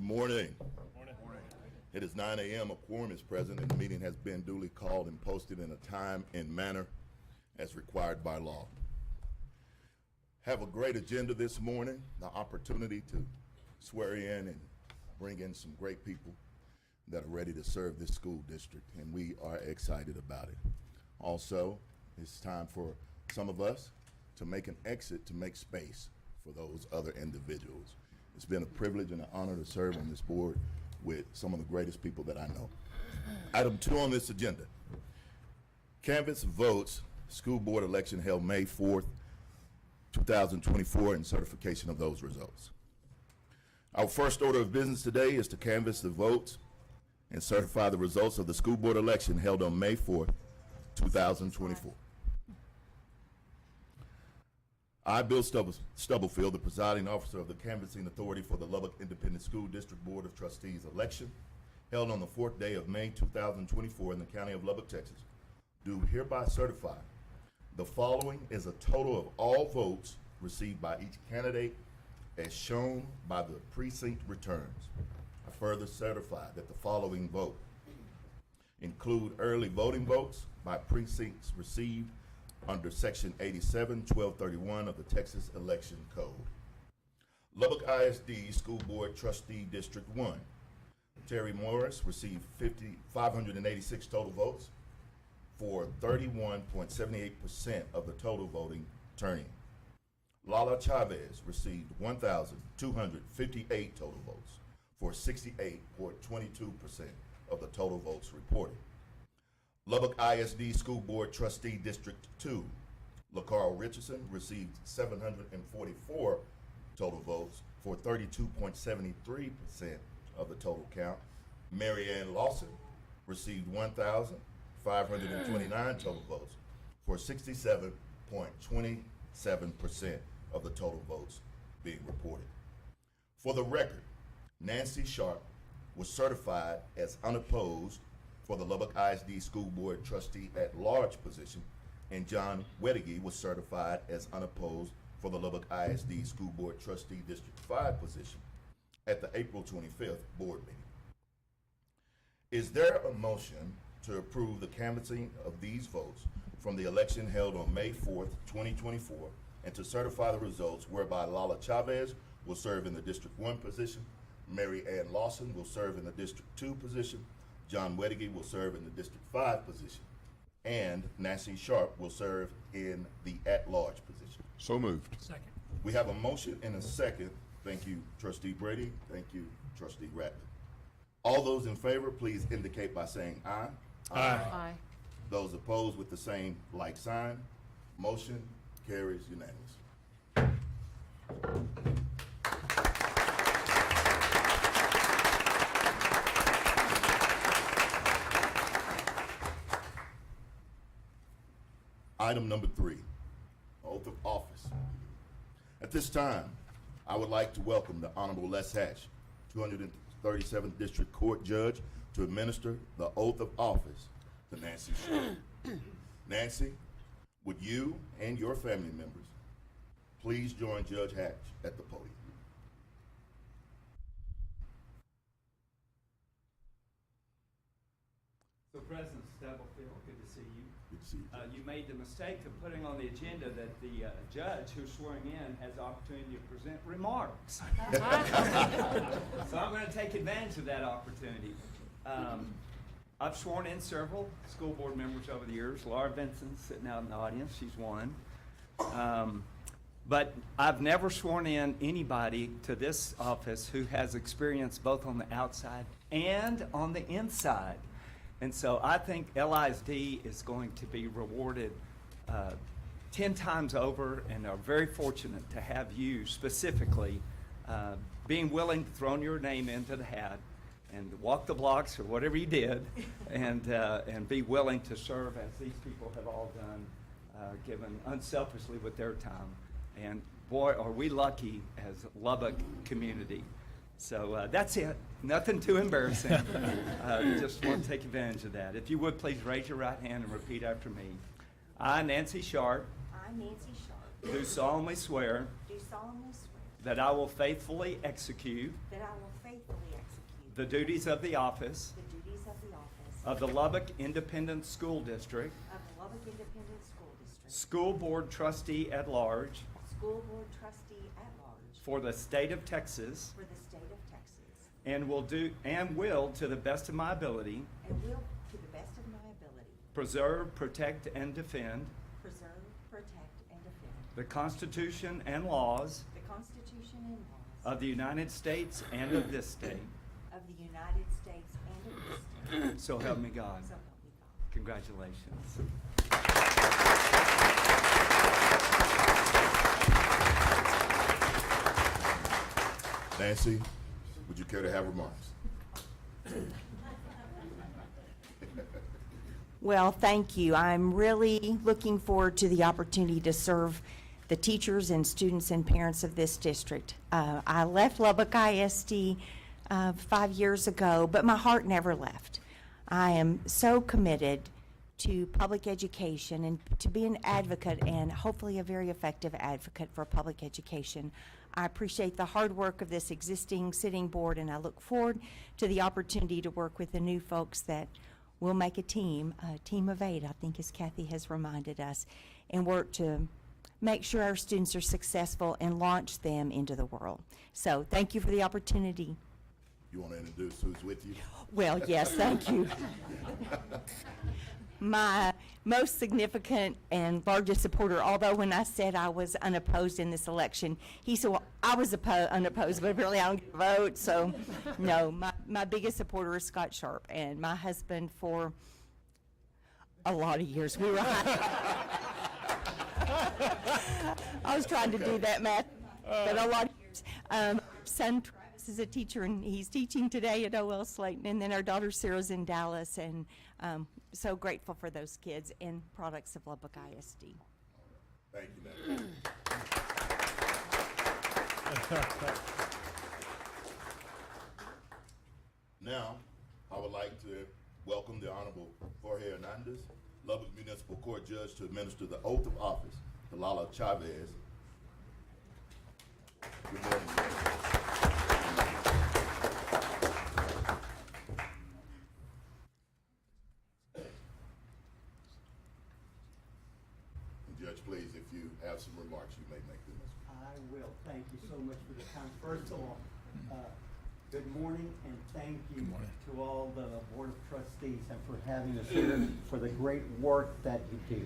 Morning. It is 9 a.m. A quorum is present, and the meeting has been duly called and posted in a time and manner as required by law. Have a great agenda this morning, the opportunity to swear in and bring in some great people that are ready to serve this school district, and we are excited about it. Also, it's time for some of us to make an exit to make space for those other individuals. It's been a privilege and an honor to serve on this board with some of the greatest people that I know. Item 2 on this agenda, canvass votes, school board election held May 4th, 2024, and certification of those results. Our first order of business today is to canvass the votes and certify the results of the school board election held on May 4th, 2024. I, Bill Stubblefield, the presiding officer of the canvassing authority for the Lubbock Independent School District Board of Trustees election, held on the 4th day of May 2024 in the county of Lubbock, Texas, do hereby certify the following is a total of all votes received by each candidate as shown by the precinct returns. I further certify that the following vote include early voting votes by precincts received under Section 87-1231 of the Texas Election Code. Lubbock ISD School Board Trustee District 1. Terry Morris received 586 total votes for 31.78% of the total voting turning. Lala Chavez received 1,258 total votes for 68.22% of the total votes reported. Lubbock ISD School Board Trustee District 2, LaCarl Richardson received 744 total votes for 32.73% of the total count. Mary Ann Lawson received 1,529 total votes for 67.27% of the total votes being reported. For the record, Nancy Sharp was certified as unopposed for the Lubbock ISD School Board Trustee at Large position, and John Weddigy was certified as unopposed for the Lubbock ISD School Board Trustee District 5 position at the April 25th board meeting. Is there a motion to approve the canvassing of these votes from the election held on May 4th, 2024, and to certify the results whereby Lala Chavez will serve in the District 1 position, Mary Ann Lawson will serve in the District 2 position, John Weddigy will serve in the District 5 position, and Nancy Sharp will serve in the at-large position? So moved. Second. We have a motion and a second. Thank you, Trustee Brady. Thank you, Trustee Rattler. All those in favor, please indicate by saying aye. Aye. Those opposed with the same like sign. Motion carries unanimous. Item number 3, oath of office. At this time, I would like to welcome the Honorable Les Hatch, 237th District Court Judge, to administer the oath of office to Nancy Sharp. Nancy, would you and your family members please join Judge Hatch at the podium? So President Stubblefield, good to see you. Good to see you. You made the mistake of putting on the agenda that the judge who's swearing in has the opportunity to present remarks. So I'm going to take advantage of that opportunity. I've sworn in several school board members over the years. Laura Benson's sitting out in the audience. She's one. But I've never sworn in anybody to this office who has experience both on the outside and on the inside. And so I think LISD is going to be rewarded 10 times over, and are very fortunate to have you specifically being willing to throw your name into the hat and walk the blocks or whatever you did, and be willing to serve as these people have all done, given unselfishly with their time. And boy, are we lucky as Lubbock community. So that's it. Nothing too embarrassing. Just want to take advantage of that. If you would, please raise your right hand and repeat after me. I, Nancy Sharp, I, Nancy Sharp, do solemnly swear do solemnly swear that I will faithfully execute that I will faithfully execute the duties of the office the duties of the office of the Lubbock Independent School District of the Lubbock Independent School District, School Board Trustee at Large School Board Trustee at Large for the state of Texas, for the state of Texas, and will, to the best of my ability, and will, to the best of my ability, preserve, protect, and defend preserve, protect, and defend the Constitution and laws the Constitution and laws of the United States and of this state. of the United States and of this state. So help me God. So help me God. Congratulations. Nancy, would you care to have remarks? Well, thank you. I'm really looking forward to the opportunity to serve the teachers and students and parents of this district. I left Lubbock ISD 5 years ago, but my heart never left. I am so committed to public education and to be an advocate, and hopefully a very effective advocate for public education. I appreciate the hard work of this existing sitting board, and I look forward to the opportunity to work with the new folks that will make a team of 8, I think, as Kathy has reminded us, and work to make sure our students are successful and launch them into the world. So thank you for the opportunity. You want to introduce who's with you? Well, yes, thank you. My most significant and largest supporter, although when I said I was unopposed in this election, he said, well, I was unopposed, but apparently I don't get a vote, so no. My biggest supporter is Scott Sharp, and my husband for a lot of years. We were I was trying to do that math, but a lot of years. Son Travis is a teacher, and he's teaching today at OL Slayton, and then our daughter Sarah's in Dallas, and so grateful for those kids and products of Lubbock ISD. Thank you, Nancy. Now, I would like to welcome the Honorable Jorge Hernandez, Lubbock Municipal Court Judge, to administer the oath of office to Lala Chavez. Good morning, Judge. Judge, please, if you have some remarks, you may make them. I will. Thank you so much for the time. First of all, good morning, and thank you to all the Board of Trustees and for having us here for the great work that you do.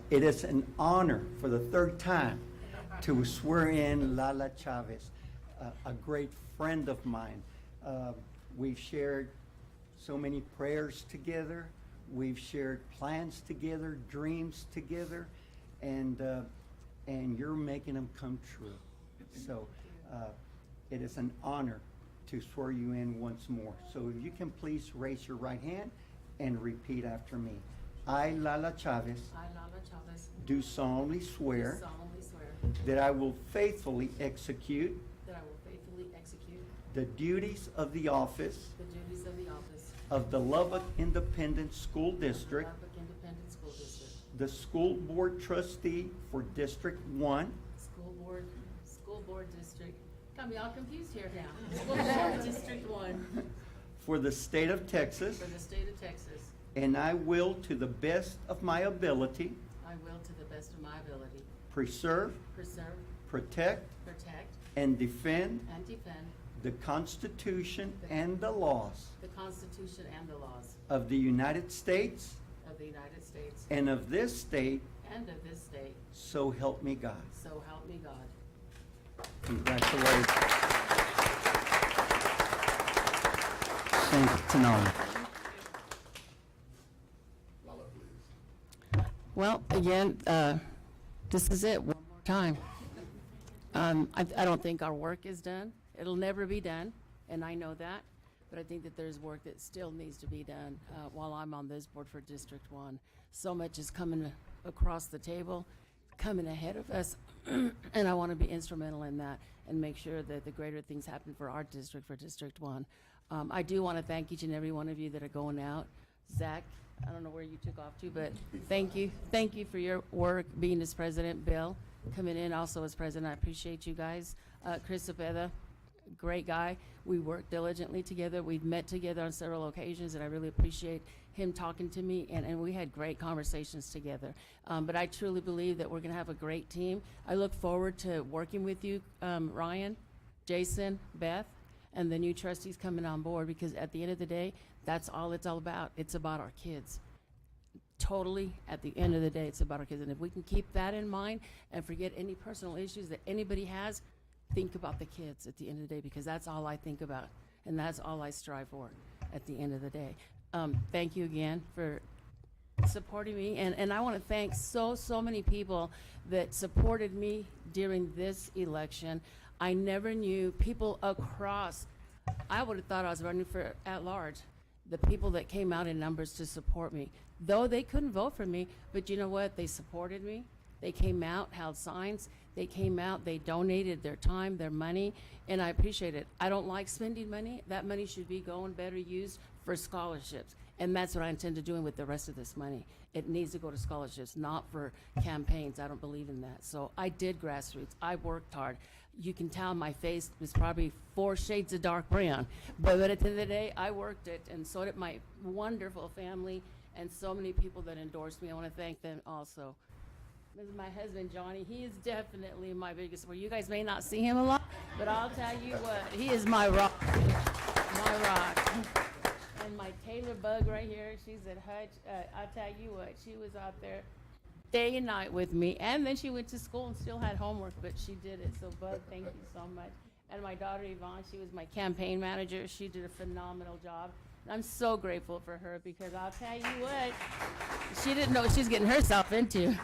It is an honor for the third time to swear in Lala Chavez, a great friend of mine. We've shared so many prayers together. We've shared plans together, dreams together, and you're making them come true. So it is an honor to swear you in once more. So if you can please raise your right hand and repeat after me. I, Lala Chavez, I, Lala Chavez, do solemnly do swear solemnly swear that I will faithfully execute that I will faithfully execute the duties of the office the duties of the office of the Lubbock Independent School of the District, Lubbock Independent School District, the School Board Trustee for District 1, School Board District, got me all confused here now. School Board District 1 for the state of Texas, for the state of Texas. and I will, to the best of my ability, I will, to the best of my ability, preserve, preserve, protect, protect, and defend and defend the Constitution and the laws the Constitution and the laws of the United States of the United States and of this state, and of this state, so help me God. so help me God. Congratulations. Thank you. It's an honor. Lala, please. Well, again, this is it, one more time. I don't think our work is done. It'll never be done, and I know that, but I think that there's work that still needs to be done while I'm on this board for District 1. So much is coming across the table, coming ahead of us, and I want to be instrumental in that and make sure that the greater things happen for our district, for District 1. I do want to thank each and every one of you that are going out. Zach, I don't know where you took off to, but thank you. Thank you for your work being as president. Bill, coming in also as president. I appreciate you guys. Chris Cepeda, great guy. We work diligently together. We've met together on several occasions, and I really appreciate him talking to me, and we had great conversations together. But I truly believe that we're going to have a great team. I look forward to working with you, Ryan, Jason, Beth, and the new trustees coming on board, because at the end of the day, that's all it's all about. It's about our kids. Totally, at the end of the day, it's about our kids. And if we can keep that in mind and forget any personal issues that anybody has, think about the kids at the end of the day, because that's all I think about, and that's all I strive for at the end of the day. Thank you again for supporting me, and I want to thank so many people that supported me during this election. I never knew people across, I would have thought I was running for at large, the people that came out in numbers to support me. Though they couldn't vote for me, but you know what? They supported me. They came out, held signs. They came out, they donated their time, their money, and I appreciate it. I don't like spending money. That money should be going better used for scholarships. And that's what I intend to do with the rest of this money. It needs to go to scholarships, not for campaigns. I don't believe in that. So I did grassroots. I worked hard. You can tell my face was probably 4 shades of dark brown. But at the end of the day, I worked it, and so did my wonderful family and so many people that endorsed me. I want to thank them also. This is my husband, Johnny. He is definitely my biggest support. You guys may not see him a lot, but I'll tell you what, he is my rock. My rock. And my Taylor Bug right here, she's at Hutch. I'll tell you what, she was out there day and night with me. And then she went to school and still had homework, but she did it. So, Bug, thank you so much. And my daughter, Yvonne, she was my campaign manager. She did a phenomenal job. And I'm so grateful for her, because I'll tell you what, she didn't know what she's getting herself into.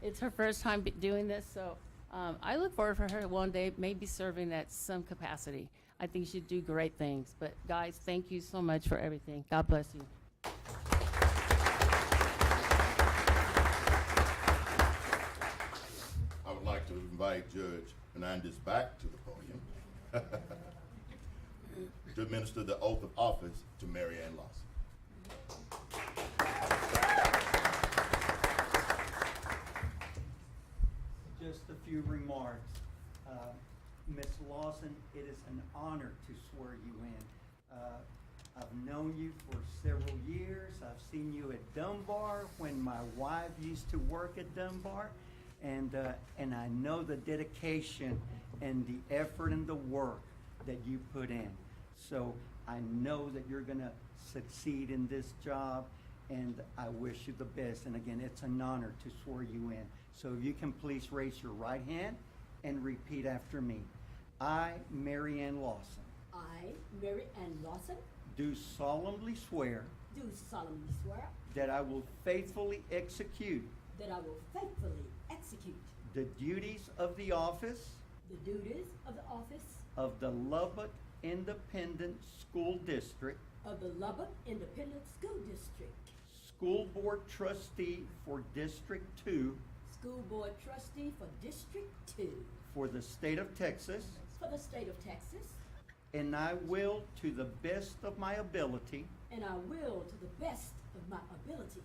It's her first time doing this, so I look forward for her one day maybe serving at some capacity. I think she'd do great things. But guys, thank you so much for everything. God bless you. I would like to invite Judge Hernandez back to the podium to administer the oath of office to Mary Ann Lawson. Just a few remarks. Ms. Lawson, it is an honor to swear you in. I've known you for several years. I've seen you at Dunbar when my wife used to work at Dunbar, and I know the dedication and the effort and the work that you put in. So I know that you're gonna succeed in this job, and I wish you the best. And again, it's an honor to swear you in. So if you can please raise your right hand and repeat after me. I, Mary Ann Lawson, I, Mary Ann Lawson, do solemnly swear do solemnly swear that I will faithfully execute that I will faithfully execute the duties of the office the duties of the office of the Lubbock Independent School District of the Lubbock Independent School District, School Board Trustee for District 2 School Board Trustee for District 2 for the state of Texas, for the state of Texas, and I will, to the best of my ability, and I will, to the best of my ability,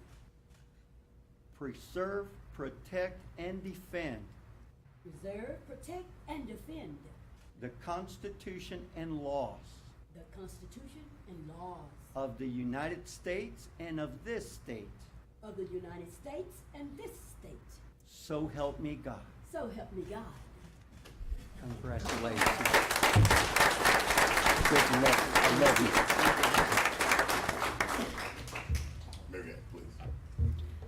preserve, protect, and defend preserve, protect, and defend the Constitution and laws the Constitution and laws of the United States and of this state. of the United States and this state. So help me God. So help me God. Congratulations. Good luck. I love you. Mary Ann, please.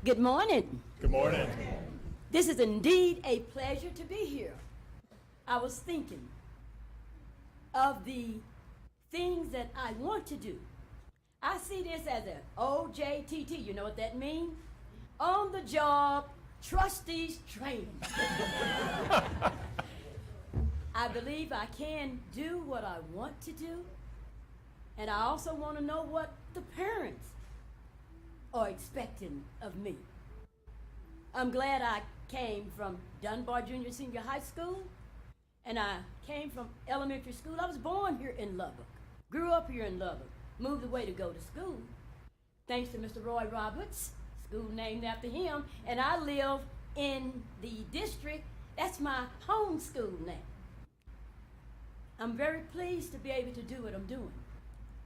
Good morning. Good morning. This is indeed a pleasure to be here. I was thinking of the things that I want to do. I see this as an OJTT. You know what that means? On the job trustees training. I believe I can do what I want to do, and I also want to know what the parents are expecting of me. I'm glad I came from Dunbar Junior Senior High School, and I came from elementary school. I was born here in Lubbock, grew up here in Lubbock, moved away to go to school. Thanks to Mr. Roy Roberts, school named after him, and I live in the district. That's my home school now. I'm very pleased to be able to do what I'm doing.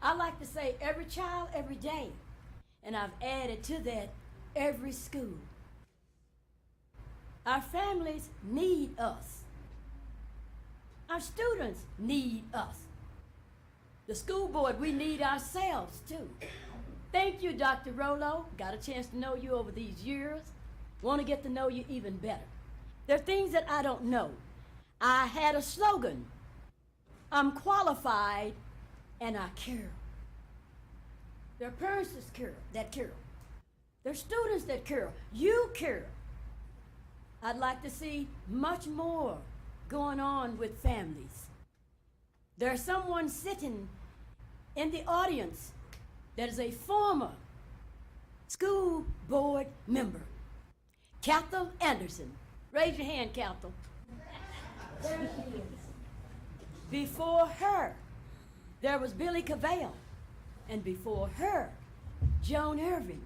I like to say every child, every day. And I've added to that every school. Our families need us. Our students need us. The school board, we need ourselves too. Thank you, Dr. Rollo. Got a chance to know you over these years. Want to get to know you even better. There are things that I don't know. I had a slogan. I'm qualified and I care. There are parents that care. There are students that care. You care. I'd like to see much more going on with families. There's someone sitting in the audience that is a former school board member, Cathal Anderson. Raise your hand, Cathal. There she is. Before her, there was Billy Cavell, and before her, Joan Irving.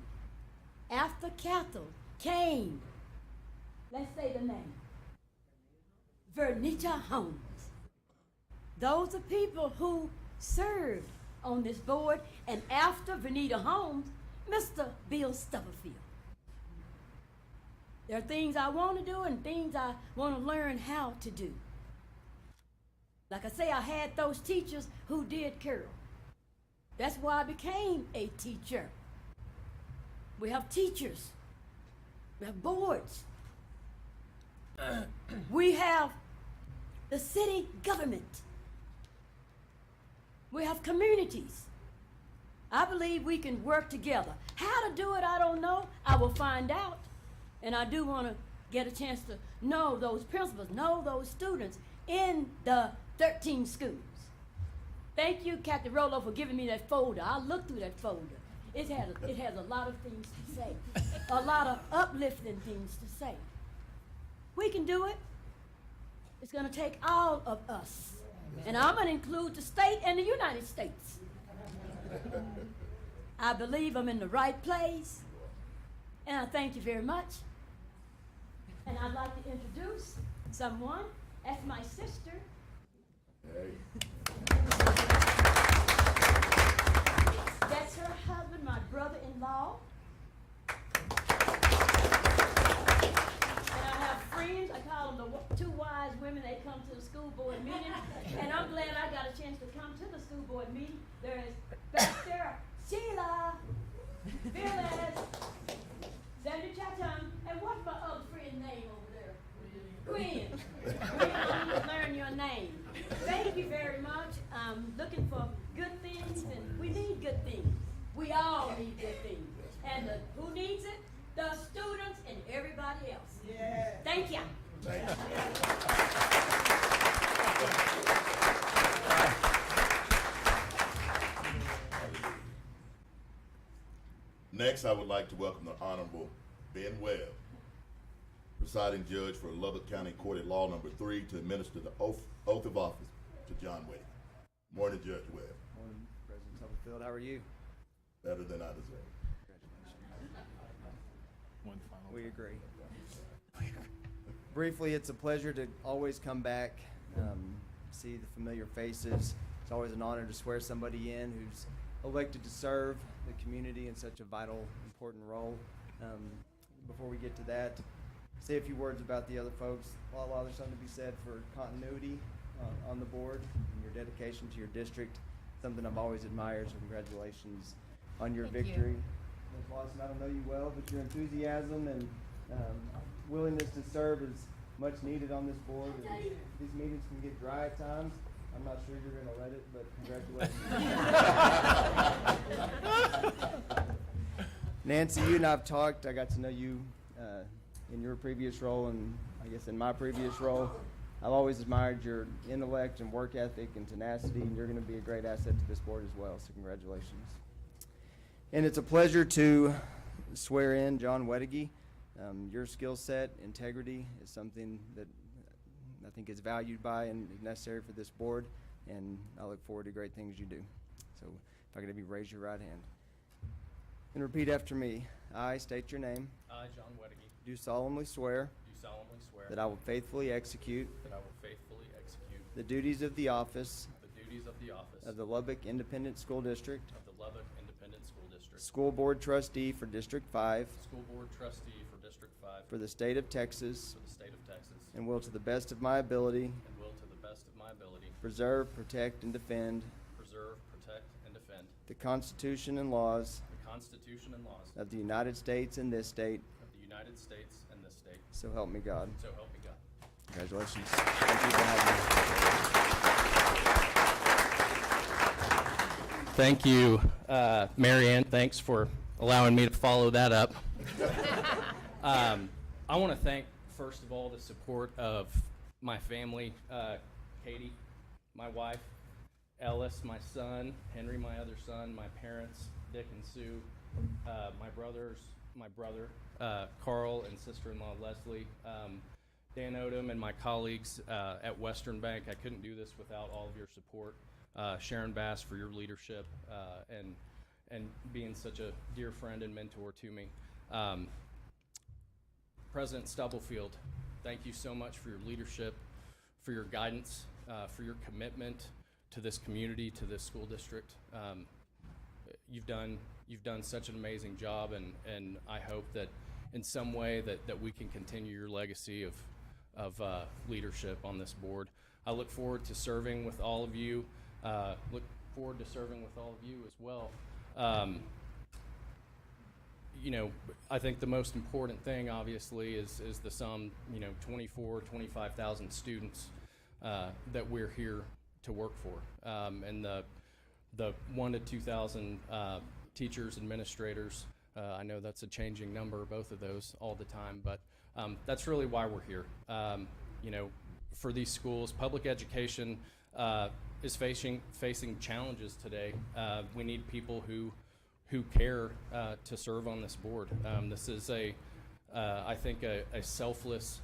After Cathal came, let's say the name, Vernita Holmes. Those are people who served on this board, and after Vernita Holmes, Mr. Bill Stubblefield. There are things I want to do and things I want to learn how to do. Like I say, I had those teachers who did care. That's why I became a teacher. We have teachers. We have boards. We have the city government. We have communities. I believe we can work together. How to do it, I don't know. I will find out. And I do want to get a chance to know those principals, know those students in the 13 schools. Thank you, Captain Rollo, for giving me that folder. I looked through that folder. It has a lot of things to say, a lot of uplifting things to say. We can do it. It's going to take all of us. And I'm going to include the state and the United States. I believe I'm in the right place. And I thank you very much. And I'd like to introduce someone. That's my sister. Hey. That's her husband, my brother-in-law. And I have friends, I call them the two wise women. They come to the school board meeting. And I'm glad I got a chance to come to the school board meeting. There is back there, Sheila, Phyllis, Sandy Chatham, and what's my other friend's name over there? Gwen. Gwen, I need to learn your name. Thank you very much. I'm looking for good things, and we need good things. We all need good things. And who needs it? The students and everybody else. Yeah. Thank you. Thank you. Next, I would like to welcome the Honorable Ben Webb, presiding judge for Lubbock County Court at Law Number 3, to administer the oath of office to John Wade. Morning, Judge Webb. Morning, President Stubblefield. How are you? Better than I deserve. We agree. Briefly, it's a pleasure to always come back, see the familiar faces. It's always an honor to swear somebody in who's elected to serve the community in such a vital, important role. Before we get to that, say a few words about the other folks. While there's something to be said for continuity on the board and your dedication to your district, something I've always admired, so congratulations on your Thank you. victory. Ms. Lawson, I don't know you well, but your enthusiasm and willingness to serve is much needed on this board. And these meetings can get dry at times. I'm not sure you're going to let it, but congratulations. Nancy, you and I have talked. I got to know you in your previous role, and I guess in my previous role. I've always admired your intellect and work ethic and tenacity, and you're going to be a great asset to this board as well, so congratulations. And it's a pleasure to swear in John Weddigy. Your skill set, integrity is something that I think is valued by and necessary for this board, and I look forward to great things you do. So if I could have you raise your right hand. And repeat after me. I state your name. I, John Weddigy, Do solemnly swear do solemnly swear that I will faithfully execute that I will faithfully execute the the duties of the office of the Lubbock Independent School District the Lubbock Independent School District, School Board Trustee for District 5 School Board Trustee for District 5 for the state of Texas, for the state of Texas, and will to the best of my ability and will to the best of my ability preserve, protect, and defend preserve, protect, and defend the Constitution and laws the Constitution and laws of the United States and this state, of the United States and this state. so help me God. So help me God. Congratulations. Thank you for having me. Thank you, Marianne. Thanks for allowing me to follow that up. I want to thank, first of all, the support of my family, Katie, my wife, Ellis, my son, Henry, my other son, my parents, Dick and Sue, my brother, Carl, and sister-in-law Leslie, Dan Odom, and my colleagues at Western Bank. I couldn't do this without all of your support. Sharon Bass for your leadership and being such a dear friend and mentor to me. President Stubblefield, thank you so much for your leadership, for your guidance, for your commitment to this community, to this school district. You've done such an amazing job, and I hope that in some way that we can continue your legacy of leadership on this board. I look forward to serving with all of you. As well. I think the most important thing, obviously, is the sum, 25,000 students that we're here to work for, and the 1,000 to 2,000 teachers, administrators. I know that's a changing number, both of those, all the time, but that's really why we're here. For these schools, public education is facing challenges today. We need people who care to serve on this board. This is I think a selfless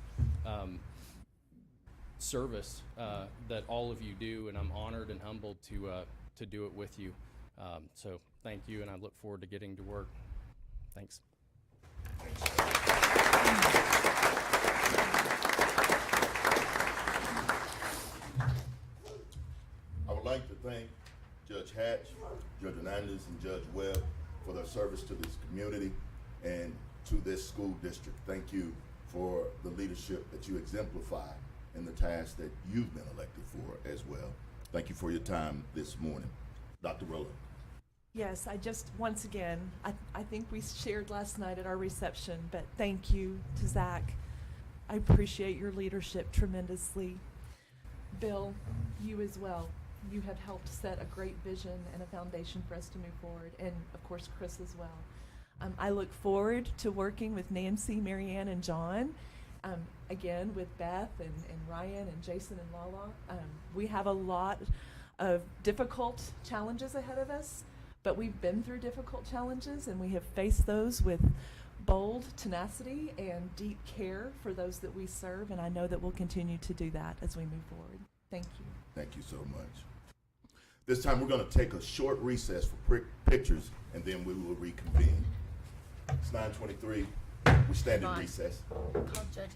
service that all of you do, and I'm honored and humbled to do it with you. So thank you, and I look forward to getting to work. Thanks. I would like to thank Judge Hatch, Judge Hernandez, and Judge Webb for their service to this community and to this school district. Thank you for the leadership that you exemplify in the task that you've been elected for as well. Thank you for your time this morning. Dr. Rowland. Yes, once again, I think we shared last night at our reception, but thank you to Zach. I appreciate your leadership tremendously. Bill, you as well. You have helped set a great vision and a foundation for us to move forward, and of course Chris as well. I look forward to working with Nancy, Marianne, and John, again with Beth and Ryan and Jason and Lala. We have a lot of difficult challenges ahead of us, but we've been through difficult challenges, and we have faced those with bold tenacity and deep care for those that we serve, and I know that we'll continue to do that as we move forward. Thank you. Thank you so much. This time we're going to take a short recess for pictures, and then we will reconvene. It's 9:23. We stand in recess. Call Judge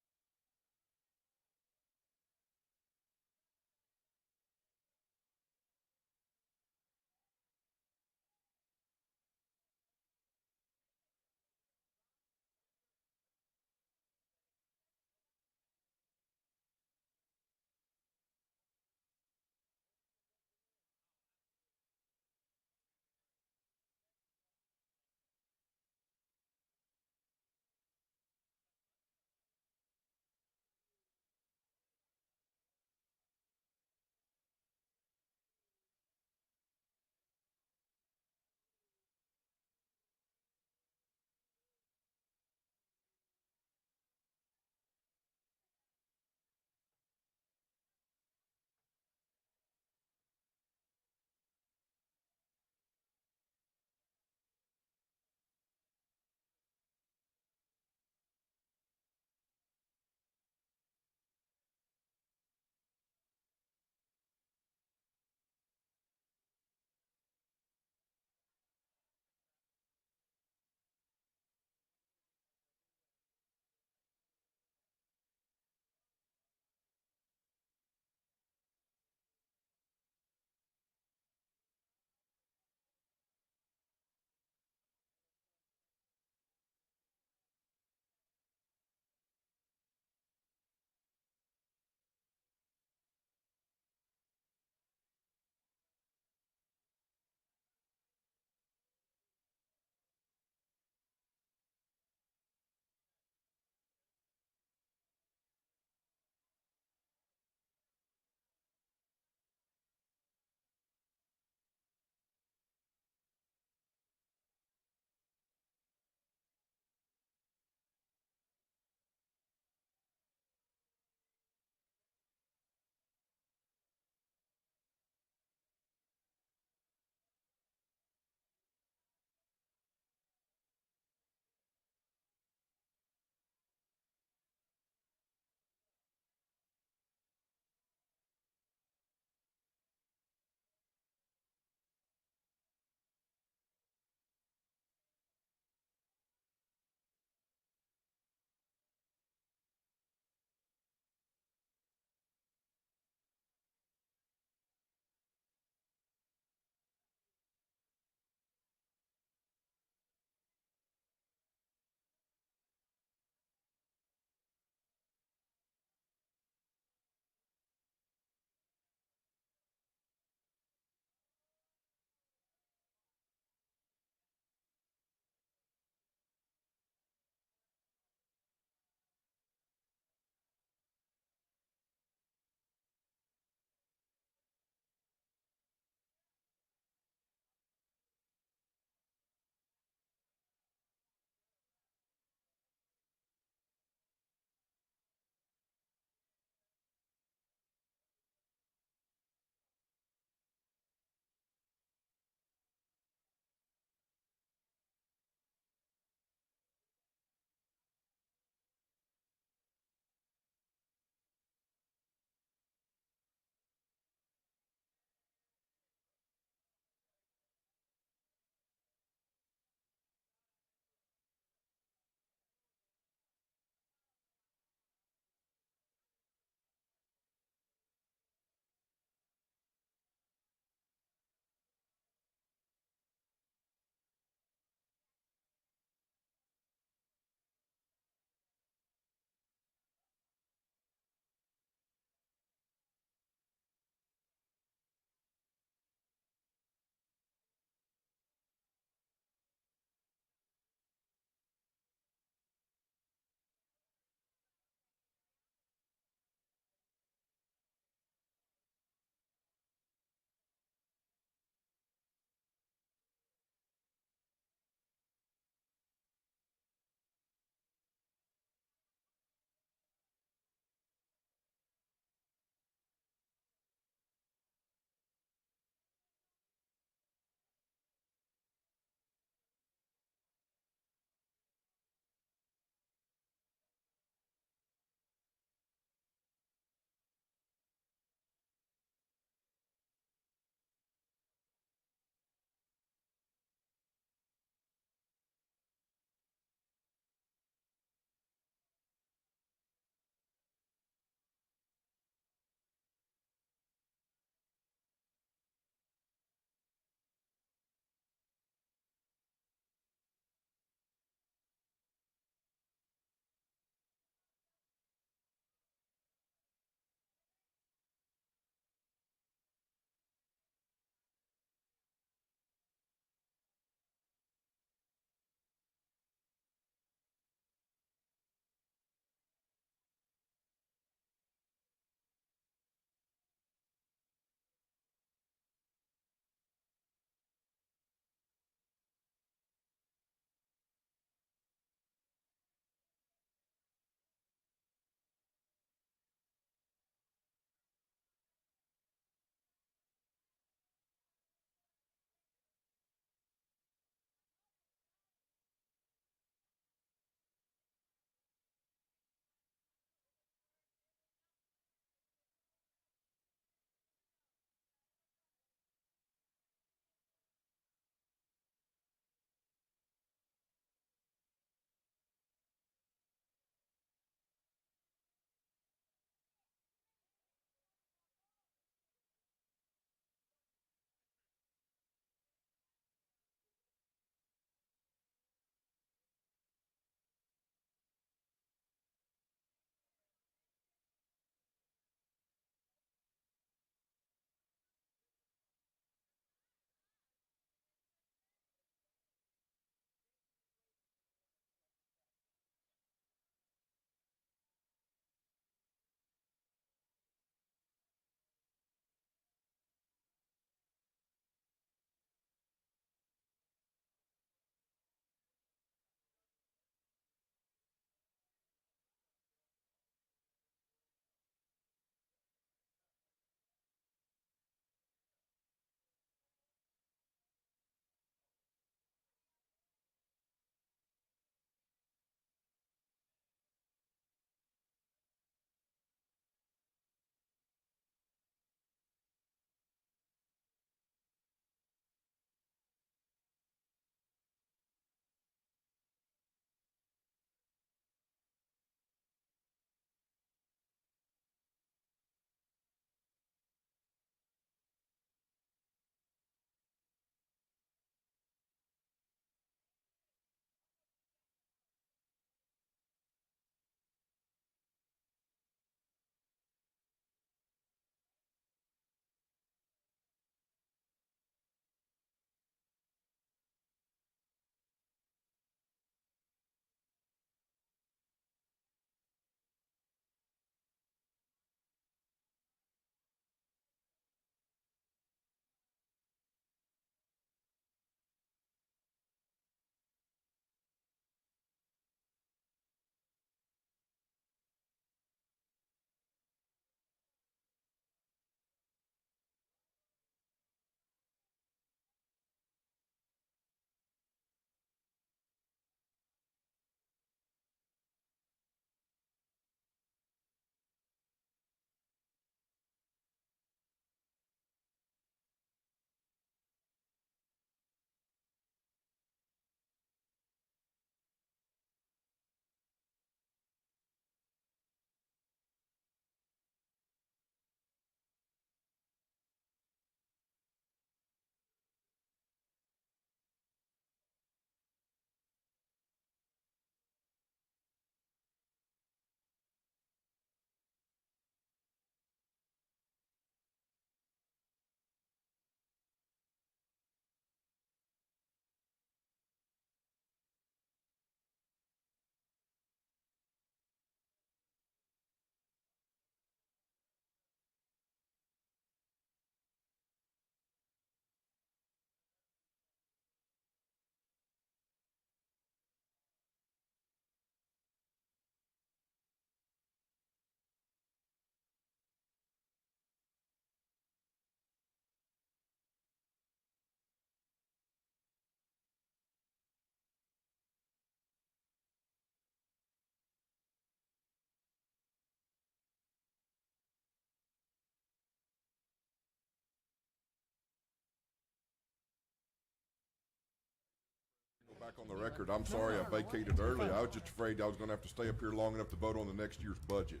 Back on the record, I'm sorry I vacated early. I was just afraid I was gonna have to stay up here long enough to vote on the next year's budget.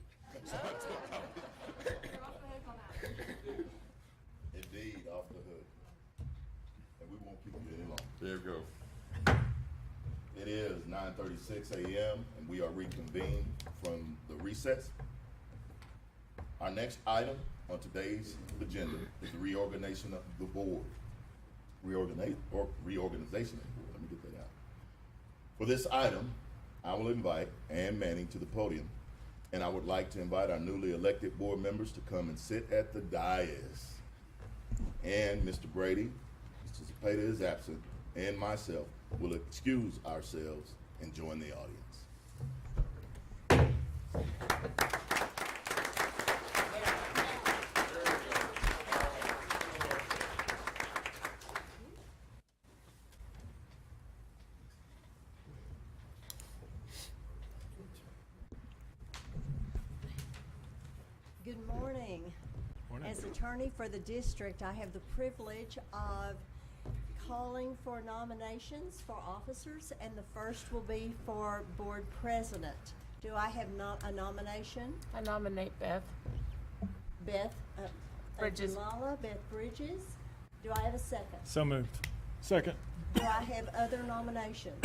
Indeed, off the hood. And we won't keep you any longer. There we go. It is 9:36 a.m. and we are reconvened from the recess. Our next item on today's agenda is the reorganization of the board. Reorganization of the board. Let me get that out. For this item, I will invite Ann Manning to the podium, and I would like to invite our newly elected board members to come and sit at the dais. And Mr. Brady, Mr. Zepeda is absent, and myself will excuse ourselves and join the audience. Good morning. As attorney for the district, I have the privilege of calling for nominations for officers, and the first will be for board president. Do I have a nomination? I nominate Beth. Beth Bridges. Lala, Beth Bridges. Do I have a second? So moved. Second. Do I have other nominations?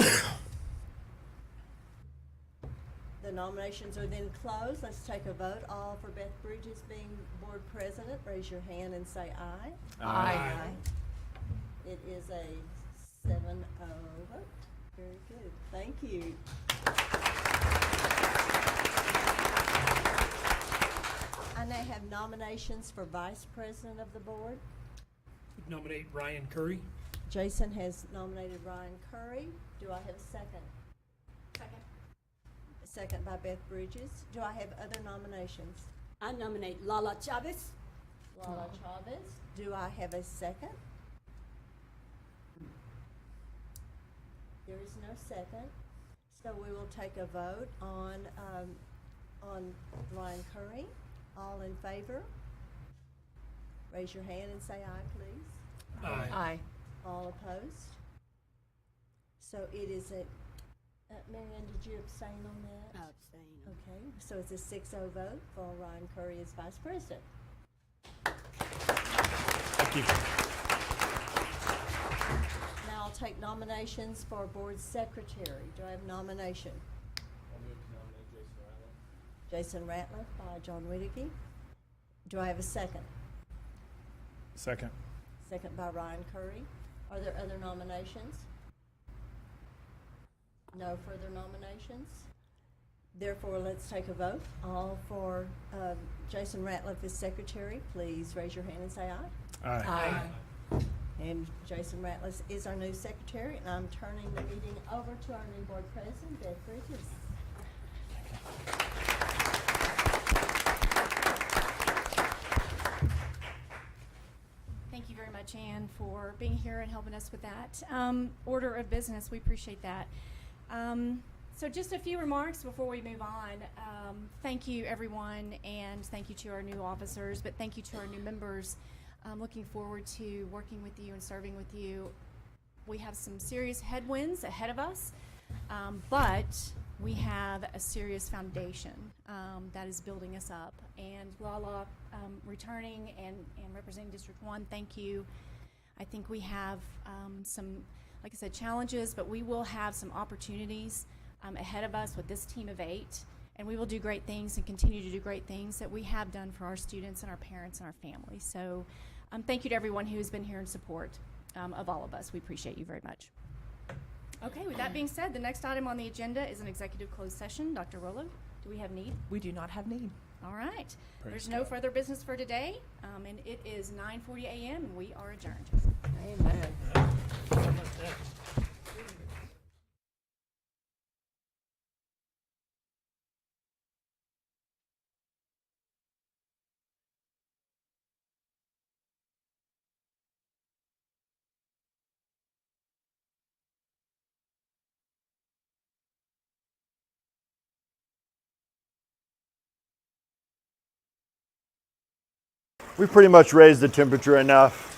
The nominations are then closed. Let's take a vote. All for Beth Bridges being board president, raise your hand and say aye. Aye. It is a 7-0 vote. Very good. Thank you. I now have nominations for vice president of the board. Nominate Ryan Curry. Jason has nominated Ryan Curry. Do I have a second? Second. A second by Beth Bridges. Do I have other nominations? I nominate Lala Chavez. Lala Chavez. Do I have a second? There is no second. So we will take a vote on Ryan Curry. All in favor? Raise your hand and say aye, please. Aye. Aye. All opposed? So it is a, Marianne, did you abstain on that? Abstain. Okay, so it's a 6-0 vote for Ryan Curry as vice president. Thank you. Now I'll take nominations for board secretary. Do I have nomination? I'll move to nominate Jason Ratliff. Jason Ratliff by John Whittaky. Do I have a second? Second. Second by Ryan Curry. Are there other nominations? No further nominations? Therefore, let's take a vote. All for Jason Ratliff as secretary, please raise your hand and say aye. Aye. Aye. And Jason Ratliff is our new secretary, and I'm turning the meeting over to our new board president, Beth Bridges. Thank you very much, Ann, for being here and helping us with that. Order of business, we appreciate that. So just a few remarks before we move on. Thank you, everyone, and thank you to our new officers, but thank you to our new members. I'm looking forward to working with you and serving with you. We have some serious headwinds ahead of us, but we have a serious foundation that is building us up. And Lala, returning and representing District 1, thank you. I think we have some, like I said, challenges, but we will have some opportunities ahead of us with this team of 8, and we will do great things and continue to do great things that we have done for our students and our parents and our families. So thank you to everyone who's been here in support of all of us. We appreciate you very much. Okay, with that being said, the next item on the agenda is an executive closed session. Dr. Rollo, do we have need? We do not have need. All right. Praise There's no God. further business for today, and it is 9:40 a.m. and we are adjourned. Amen. We pretty much raised the temperature enough